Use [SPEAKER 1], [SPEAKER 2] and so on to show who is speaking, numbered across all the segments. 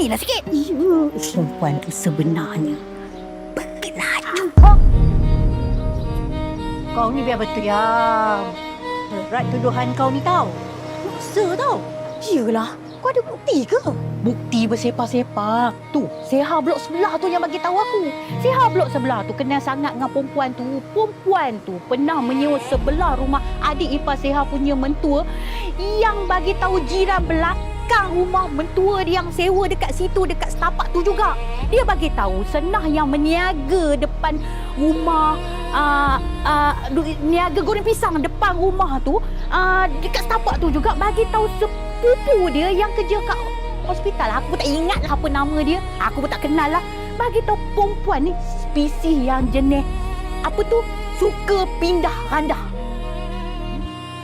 [SPEAKER 1] Inilah sikit. Ya, perempuan tu sebenarnya pelaju. Kau ni biar betul ya. Berat tuduhan kau ni tau. Masa tau. Yelah, kau ada bukti ke? Bukti bersepak-sepak. Tu, Seha blok sebelah tu yang bagi tahu aku. Seha blok sebelah tu kenal sangat dengan perempuan tu. Perempuan tu pernah menyewa sebelah rumah adik ipar Seha punya mentua yang bagi tahu jiran belakang rumah mentua dia yang sewa dekat situ, dekat setapak tu juga. Dia bagi tahu Senah yang meniaga depan rumah niaga goreng pisang depan rumah tu, dekat setapak tu juga bagi tahu sepupu dia yang kerja kat hospital. Aku tak ingat lah apa nama dia. Aku pun tak kenal lah. Bagi tahu perempuan ni spesies yang jenis apa tu, suka pindah randah.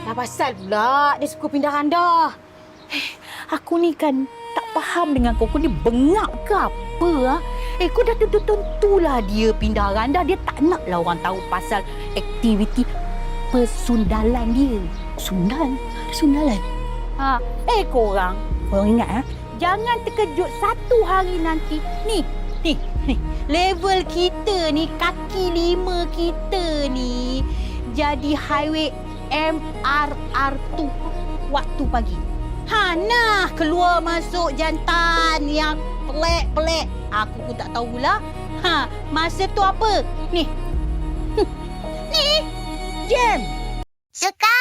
[SPEAKER 1] Dah pasal pula dia suka pindah randah. Aku ni kan tak faham dengan kau. Kau ni bengak ke apa? Kau dah tentu-tentulah dia pindah randah. Dia tak nak lah orang tahu pasal aktiviti persundalan dia. Sundalan? Korang ingat jangan terkejut satu hari nanti. Ni. Level kita ni, kaki 5 kita ni jadi highway MRR2 waktu pagi. Nah, keluar masuk jantan yang pelik-pelik. Aku pun tak tahulah. Masa tu apa? Ni. Jam.
[SPEAKER 2] Suka.